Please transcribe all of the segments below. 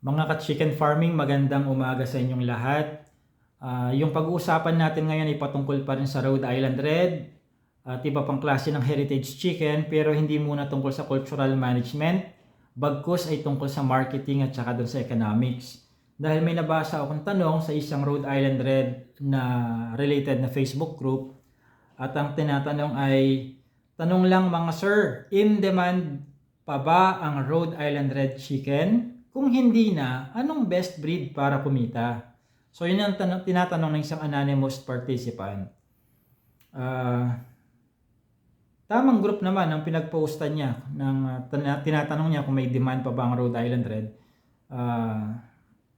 Mga ka-chicken farming, magandang umaga sa inyong lahat. Yung pag-uusapan natin ngayon ay patungkol pa rin sa Rhode Island Red at iba pang klase ng heritage chicken, pero hindi muna tungkol sa cultural management, bagkus ay tungkol sa marketing at saka dun sa economics. Dahil may nabasa akong tanong sa isang Rhode Island Red na related na Facebook group, at ang tinatanong ay, tanong lang mga sir, in demand pa ba ang Rhode Island Red chicken? Kung hindi na, anong best breed para kumita? So yun ang tinatanong ng isang anonymous participant. Tamang group naman ang pinag-postan niya ng tinatanong niya kung may demand pa ba ang Rhode Island Red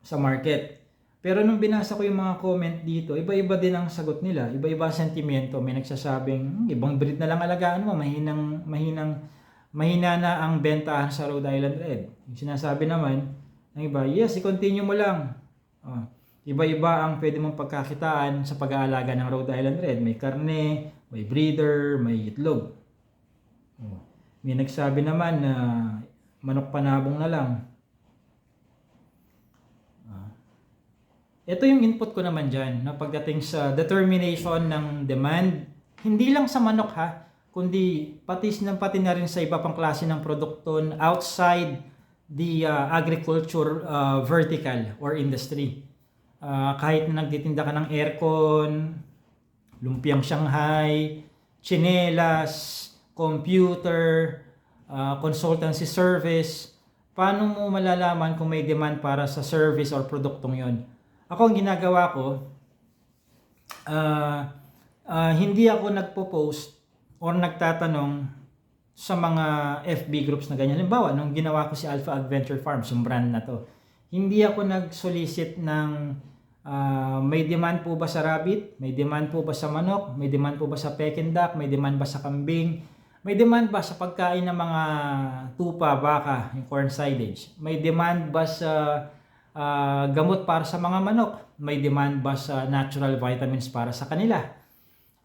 sa market. Pero nung binasa ko yung mga comment dito, iba-iba din ang sagot nila, iba-iba ang sentimento. May nagsasabing ibang breed na lang alagaan mo, mahina na ang bentahan sa Rhode Island Red. Yung sinasabi naman ng iba, yes, i-continue mo lang. Iba-iba ang pwede mong pagkakitaan sa pag-aalaga ng Rhode Island Red. May karne, may breeder, may itlog. May nagsabi naman na manok panabong na lang. Ito yung input ko naman dyan, na pagdating sa determination ng demand, hindi lang sa manok ha, kundi pati na rin sa iba pang klase ng produkto outside the agriculture vertical or industry. Kahit na nagtitinda ka ng aircon, lumpiang Shanghai, tsinelas, computer, consultancy service, paano mo malalaman kung may demand para sa service or produktong yon? Ako ang ginagawa ko, hindi ako nagpo-post or nagtatanong sa mga FB groups na ganyan. Halimbawa, nung ginawa ko si Alpha Adventure Farms, yung brand na to, hindi ako nag-solicit ng may demand po ba sa rabbit, may demand po ba sa manok, may demand po ba sa Peking duck, may demand ba sa kambing, may demand ba sa pagkain ng mga tupa, baka, yung corn silage, may demand ba sa gamot para sa mga manok, may demand ba sa natural vitamins para sa kanila.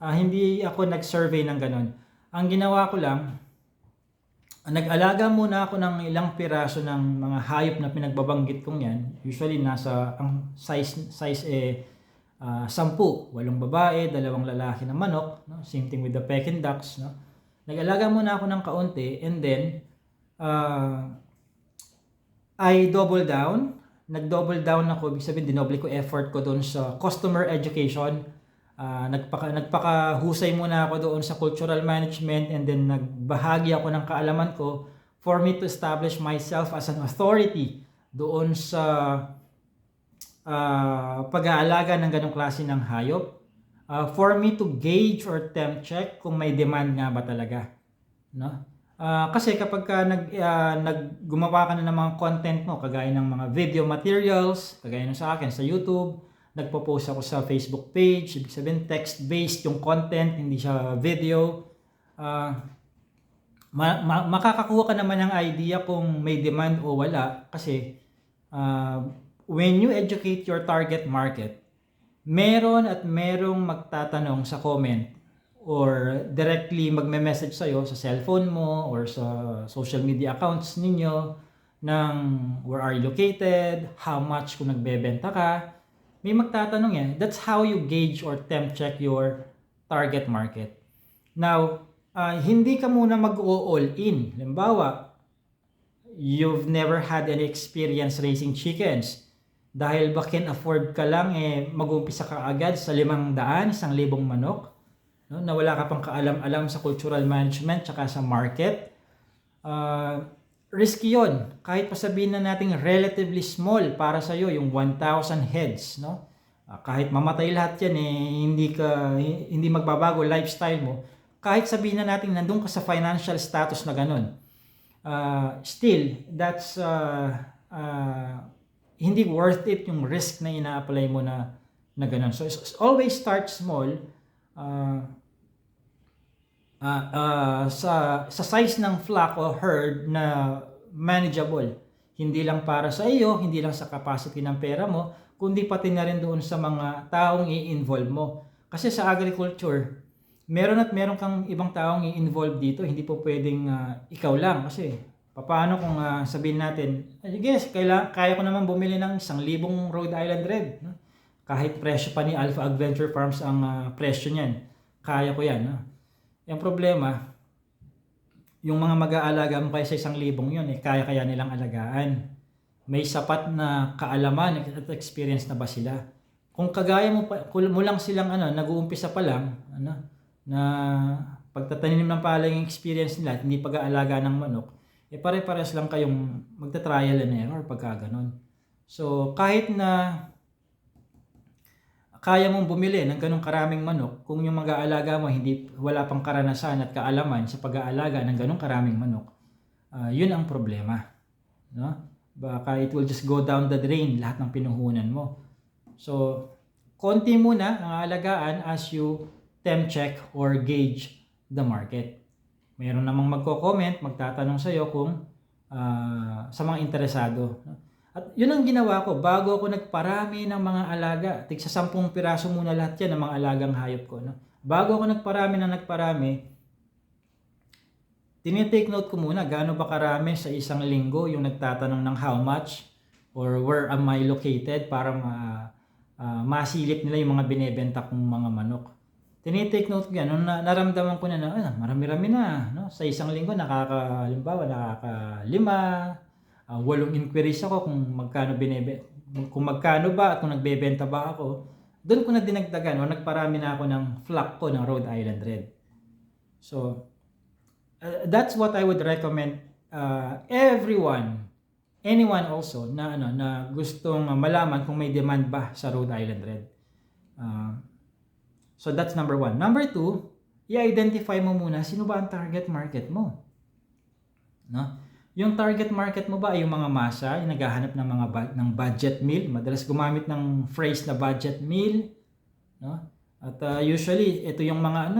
Hindi ako nag-survey ng ganun. Ang ginawa ko lang, nag-alaga muna ako ng ilang piraso ng mga hayop na pinagbabanggit kong yan. Usually nasa ang size 10, 8 babae, 2 lalaki na manok, no? Same thing with the Peking ducks, no? Nag-alaga muna ako ng kaunti, and then I double down. Nag-double down ako, ibig sabihin dinoble ko effort ko doon sa customer education. Nagpakahusay muna ako doon sa cultural management, and then nagbahagi ako ng kaalaman ko for me to establish myself as an authority doon sa pag-aalaga ng ganong klase ng hayop, for me to gauge or temp check kung may demand nga ba talaga, no? Kasi kapag gumawa ka na ng mga content mo, kagaya ng mga video materials, kagaya ng sa akin sa YouTube, nagpo-post ako sa Facebook page, ibig sabihin text-based yung content, hindi siya video. Makakakuha ka naman ng idea kung may demand o wala, kasi when you educate your target market, meron at merong magtatanong sa comment or directly magme-message sa'yo sa cellphone mo or sa social media accounts ninyo ng where are you located, how much kung nagbebenta ka. May magtatanong yan. That's how you gauge or temp check your target market. Now, hindi ka muna mag-all in. Halimbawa, you've never had any experience raising chickens. Dahil ba can afford ka lang, mag-umpisa ka agad sa 500, 1,000 manok, no? Na wala ka pang kaalam-alam sa cultural management tsaka sa market. Risky yon. Kahit pa sabihin na natin relatively small para sa iyo yung 1,000 heads, no? Kahit mamatay lahat yan, hindi magbabago lifestyle mo. Kahit sabihin na natin nandun ka sa financial status na ganun, still that's hindi worth it yung risk na ina-apply mo na ganun. So always start small. Sa size ng flock o herd na manageable. Hindi lang para sa iyo, hindi lang sa capacity ng pera mo, kundi pati na rin doon sa mga taong i-involve mo. Kasi sa agriculture, meron kang ibang taong i-involve dito. Hindi po pwedeng ikaw lang, kasi Paano kung sabihin natin, yes, kaya ko naman bumili ng 1,000 Rhode Island Red. No? Kahit presyo pa ni Alpha Adventure Farms ang presyo niyan, kaya ko yan. No? Yung problema, yung mga mag-aalaga mo kaya sa 1,000 yun, kaya nilang alagaan. May sapat na kaalaman at experience na ba sila? Kung kagaya mo lang silang nag-uumpisa pa lang, na pagtatanim ng palay yung experience nila at hindi pag-aalaga ng manok, pare-pares lang kayong magta-trial and error pagka ganun. So, kahit na kaya mong bumili ng ganung karaming manok, kung yung mag-aalaga mo wala pang karanasan at kaalaman sa pag-aalaga ng ganung karaming manok, yun ang problema. No? Baka it will just go down the drain lahat ng pinuhunan mo. So, konti muna ang alagaan as you temp check or gauge the market. Mayroon namang magko-comment, magtatanong sa'yo kung sa mga interesado. At yun ang ginawa ko bago ako nagparami ng mga alaga. Tig sa 10 piraso muna lahat yan ng mga alagang hayop ko. No? Bago ako nagparami, tinitake note ko muna gaano ba karami sa isang linggo yung nagtatanong ng how much or where am I located para masilip nila yung mga binebenta kong mga manok. Tinitake note ko yan, nung naramdaman ko na marami-rami na, no? Sa isang linggo, nakaka-5, 8 inquiries ako kung magkano ba at kung nagbebenta ba ako. Doon ko na dinagdagan o nagparami na ako ng flock ko ng Rhode Island Red. So, that's what I would recommend anyone also na gustong malaman kung may demand ba sa Rhode Island Red. So that's number 1. Number 2, i-identify mo muna sino ba ang target market mo. No? Yung target market mo ba ay yung mga masa, yung naghahanap ng budget meal, madalas gumamit ng phrase na budget meal, no? At usually ito yung mga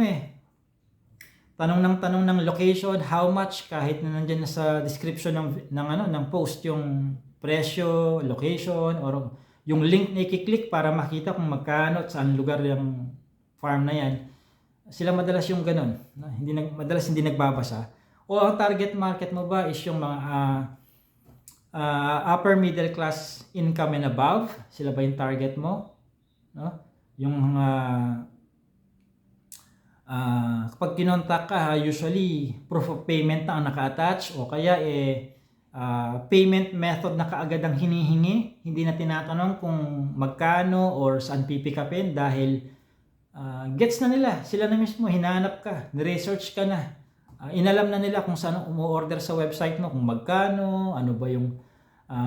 tanong ng location, how much, kahit na nandiyan na sa description ng post yung presyo, location, or yung link na i-click para makita kung magkano at saan lugar yung farm na yan. Sila madalas yung ganun, no? Madalas hindi nagbabasa. O ang target market mo ba is yung mga upper middle class income and above? Sila ba yung target mo? No? Yung kapag kinontak ka, usually proof of payment na ang naka-attach o kaya payment method na kaagad ang hinihingi. Hindi na tinatanong kung magkano or saan pipikapin dahil gets na nila. Sila na mismo, hinanap ka, ni-research ka na. Inalam na nila kung saan umu-order sa website mo, kung magkano, ano ba yung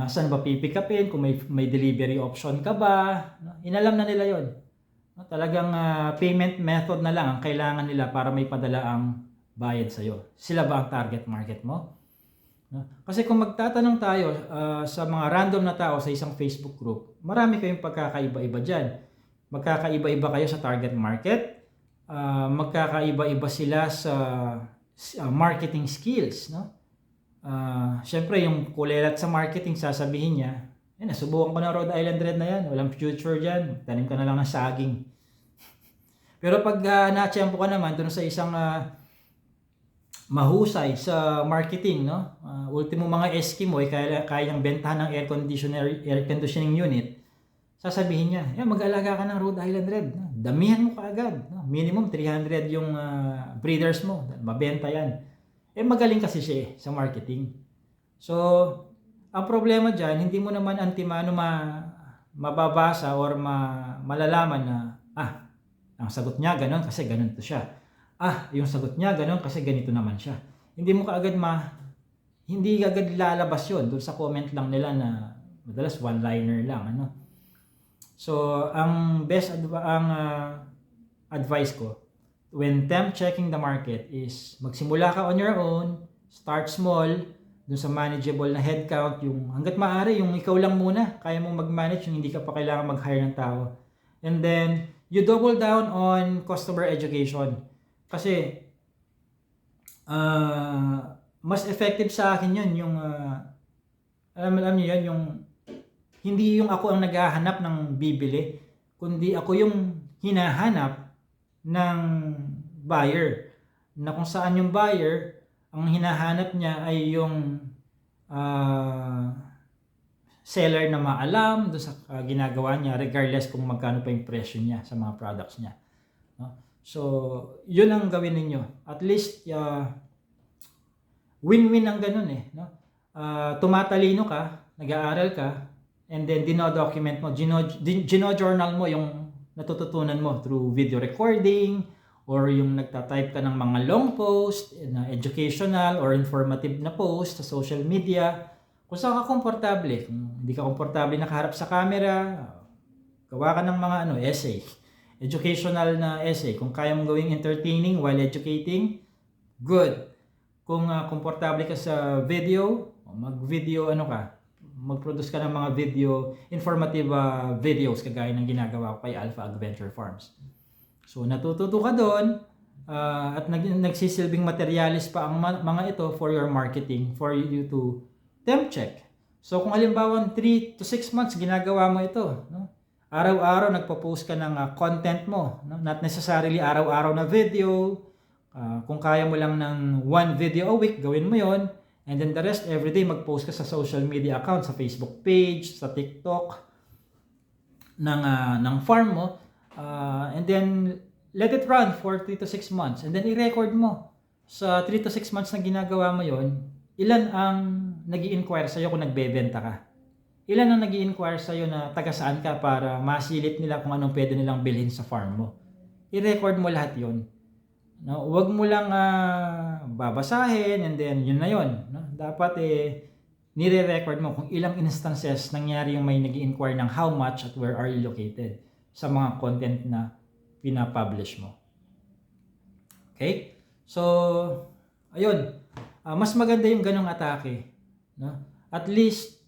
saan ba pipikapin, kung may delivery option ka ba. No? Inalam na nila yon. No? Talagang payment method na lang ang kailangan nila para may padala ang bayad sa'yo. Sila ba ang target market mo? No? Kasi kung magtatanong tayo sa mga random na tao sa isang Facebook group, marami kayong pagkakaiba-iba dyan. Magkakaiba-iba kayo sa target market, magkakaiba-iba sila sa marketing skills, no? Syempre yung kulelat sa marketing, sasabihin niya, nasubukan ko na Rhode Island Red na yan, walang future dyan, tanim ka na lang ng saging. Pero pag na-champo ka naman doon sa isang mahusay sa marketing, no? Ultimo mga Eskimo kayang bentahan ng air conditioning unit, sasabihin niya, mag-alaga ka ng Rhode Island Red. Damihan mo kaagad. Minimum 300 yung breeders mo. Mabenta yan. Magaling kasi siya sa marketing. So, ang problema dyan, hindi mo naman antimano mababasa or malalaman na, ang sagot niya ganun kasi ganun to siya. Yung sagot niya ganun kasi ganito naman siya. Hindi mo kaagad hindi agad lalabas yun. Doon sa comment lang nila na madalas one-liner lang. So, ang best advice ko when temp checking the market is magsimula ka on your own, start small, dun sa manageable na headcount, yung hanggat maaari, yung ikaw lang muna, kaya mong mag-manage, yung hindi ka pa kailangan mag-hire ng tao. And then, you double down on customer education. Kasi, mas effective sa akin yun, yung, alam niyo yan, yung hindi yung ako ang naghahanap ng bibili, kundi ako yung hinahanap ng buyer. Na kung saan yung buyer, ang hinahanap niya ay yung seller na maalam doon sa ginagawa niya regardless kung magkano pa yung presyo niya sa mga products niya, no? So yun ang gawin ninyo, at least win-win ang ganun no? Tumatalino ka, nag-aaral ka, and then dino-document mo, gino-journal mo yung natututunan mo through video recording, or yung nagtatype ka ng mga long post na educational or informative na post sa social media. Kung saan ka komportable, kung hindi ka komportable nakaharap sa camera, gawa ka ng mga essay, educational na essay. Kung kaya mong gawing entertaining while educating, good. Kung komportable ka sa video, mag-video mag-produce ka ng mga video, informative videos kagaya ng ginagawa ko kay Alpha Adventure Farms. So natututo ka doon, at nagsisilbing materialis pa ang mga ito for your marketing, for you to temp check. So kung halimbawa 3 to 6 months ginagawa mo ito, no? Araw-araw nagpo-post ka ng content mo, no? Not necessarily araw-araw na video. Kung kaya mo lang ng 1 video a week, gawin mo yon. And then the rest, everyday mag-post ka sa social media account, sa Facebook page, sa TikTok ng farm mo. And then let it run for 3 to 6 months. And then i-record mo. Sa 3 to 6 months na ginagawa mo yon, ilan ang nag-i-inquire sa'yo kung nagbebenta ka? Ilan ang nag-i-inquire sa'yo na taga saan ka para masilip nila kung anong pwede nilang bilhin sa farm mo? I-record mo lahat yon. No, huwag mo lang babasahin and then yun na yun. No? Dapat nire-record mo kung ilang instances nangyari yung may nag-i-inquire ng how much at where are you located sa mga content na pinapublish mo. Okay? So, ayun. Mas maganda yung ganong atake, no? At least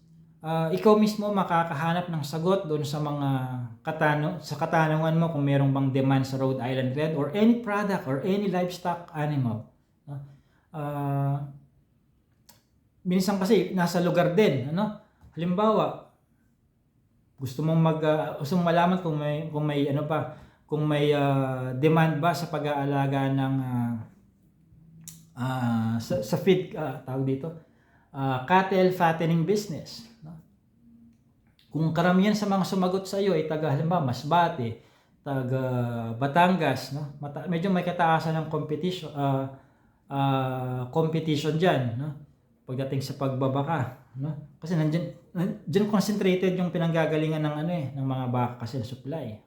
ikaw mismo makakahanap ng sagot doon sa mga katanungan mo kung merong bang demand sa Rhode Island Red or any product or any livestock animal, no? Minsan kasi nasa lugar din, halimbawa gusto mong malaman kung may demand ba sa pag-aalaga ng sa feed, tawag dito, cattle fattening business, no? Kung karamihan sa mga sumagot sa iyo ay taga halimbawa Masbate, taga Batangas, no? Medyo may kataasan ng competition diyan, no? Pagdating sa pagbabaka, no? Kasi nandiyan concentrated yung pinanggagalingan ng mga baka kasi na supply,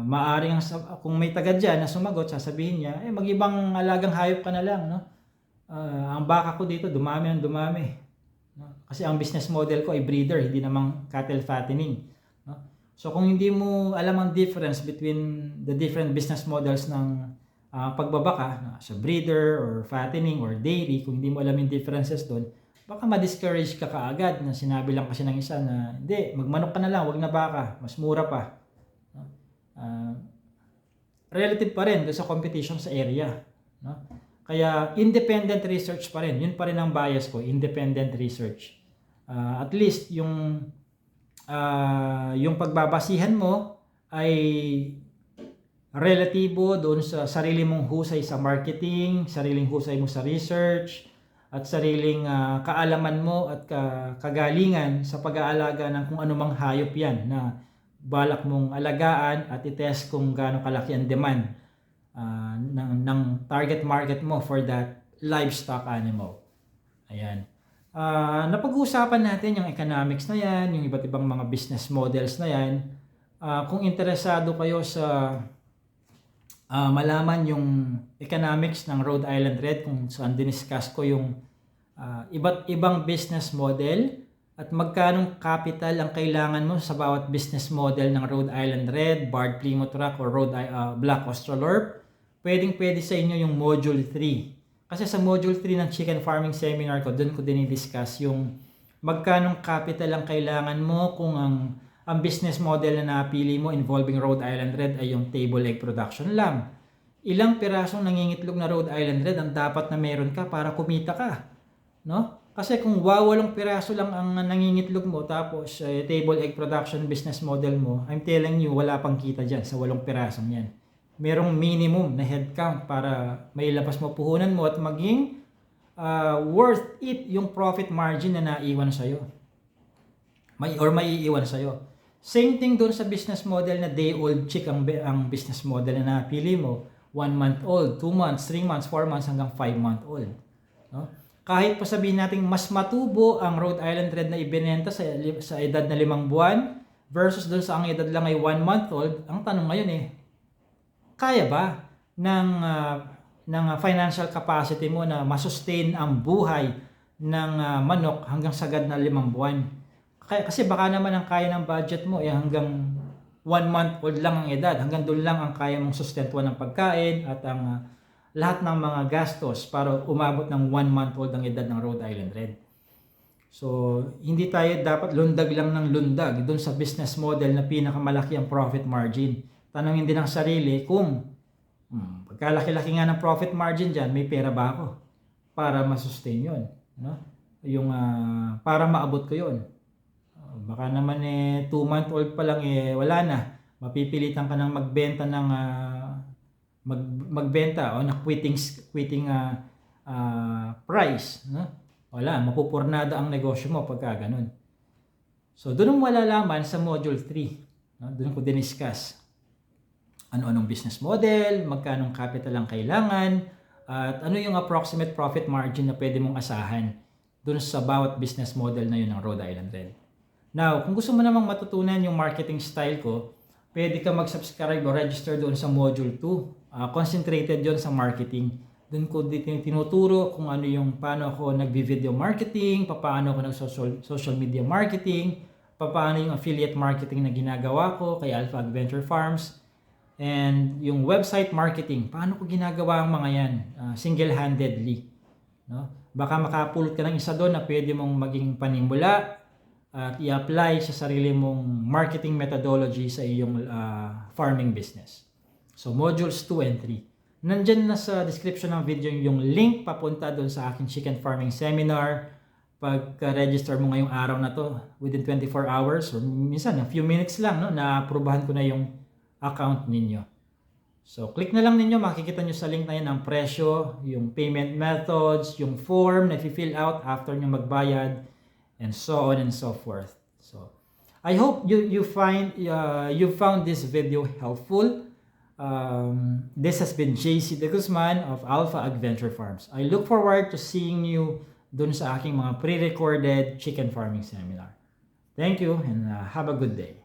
maaring kung may taga dyan na sumagot, sasabihin niya, mag-ibang alagang hayop ka na lang, no? Ang baka ko dito dumami, no? Kasi ang business model ko ay breeder, hindi namang cattle fattening, no? So kung hindi mo alam ang difference between the different business models ng pagbabaka, sa breeder or fattening or dairy, kung hindi mo alam yung differences doon, baka ma-discourage ka kaagad na sinabi lang kasi ng isa na hindi, magmanok ka na lang, wag na baka, mas mura pa. Relative pa rin sa competition sa area, no? Kaya independent research pa rin, yun pa rin ang bias ko, independent research. At least yung pagbabasihan mo ay relatibo doon sa sarili mong husay sa marketing, sariling husay mo sa research, at sariling kaalaman mo at kagalingan sa pag-aalaga ng kung anumang hayop yan na balak mong alagaan at i-test kung gaano kalaki ang demand ng target market mo for that livestock animal. Ayan. Napag-uusapan natin yung economics na yan, yung iba't ibang mga business models na yan. Kung interesado kayo sa malaman yung economics ng Rhode Island Red, kung saan diniscuss ko yung iba't ibang business model at magkanong capital ang kailangan mo sa bawat business model ng Rhode Island Red, Barred Plymouth Rock, or Black Australorp, pwedeng-pwede sa inyo yung Module 3. Kasi sa Module 3 ng Chicken Farming Seminar ko, doon ko dinidiscuss yung magkanong capital ang kailangan mo kung ang business model na napili mo involving Rhode Island Red ay yung table egg production lang. Ilang pirasong nangingitlog na Rhode Island Red ang dapat na meron ka para kumita ka, no? Kasi kung 8 piraso lang ang nangingitlog mo tapos table egg production business model mo, I'm telling you, wala pang kita dyan sa 8 pirasong yan. Merong minimum na headcount para may labas mo puhunan mo at maging worth it yung profit margin na naiwan sa'yo. May iiwan sa'yo. Same thing doon sa business model na day-old chick ang business model na napili mo. 1 month old, 2 months, 3 months, 4 months hanggang 5 month old. No? Kahit pa sabihin natin mas matubo ang Rhode Island Red na ibinenta sa edad na 5 buwan versus doon sa ang edad lang ay 1 month old, ang tanong ngayon kaya ba ng financial capacity mo na masustain ang buhay ng manok hanggang sagad na 5 buwan? Kasi baka naman ang kaya ng budget mo hanggang 1 month old lang ang edad. Hanggang doon lang ang kaya mong sustentuhan ng pagkain at ang lahat ng mga gastos para umabot ng 1 month old ang edad ng Rhode Island Red. So, hindi tayo dapat lundag lang ng lundag doon sa business model na pinakamalaki ang profit margin. Tanongin din ang sarili kung pagkalaki-laki nga ng profit margin dyan, may pera ba ako para masustain yun? No? Para maabot ko yun. Baka naman 2 month old pa lang wala na. Mapipilitan ka ng magbenta ng magbenta o na quitting price, no? Wala, mapupurnada ang negosyo mo pagka ganun. So doon mo malalaman sa module 3, no? Doon ko diniscuss ano-anong business model, magkanong capital ang kailangan, at ano yung approximate profit margin na pwede mong asahan doon sa bawat business model na yun ng Rhode Island Red. Now, kung gusto mo namang matutunan yung marketing style ko, pwede ka mag-subscribe o register doon sa Module 2. Concentrated yon sa marketing. Doon ko tinuturo kung paano ako nagbi-video marketing, paano ako nag-social media marketing, paano yung affiliate marketing na ginagawa ko kay Alpha Adventure Farms, and yung website marketing, paano ko ginagawa ang mga yan single-handedly. No? Baka makapulot ka ng isa doon na pwede mong maging panimula at i-apply sa sarili mong marketing methodology sa iyong farming business. So, modules 2 and 3. Nandyan na sa description ng video yung link papunta doon sa aking chicken farming seminar. Pagka-register mo ngayong araw na to, within 24 hours, or minsan, a few minutes lang, no, na-aprobahan ko na yung account ninyo. So, click na lang ninyo, makikita nyo sa link na yan ang presyo, yung payment methods, yung form na i-fill out after nyo magbayad, and so on and so forth. So, I hope you found this video helpful. This has been JC De Guzman of Alpha Adventure Farms. I look forward to seeing you dun sa aking mga pre-recorded chicken farming seminar. Thank you and have a good day.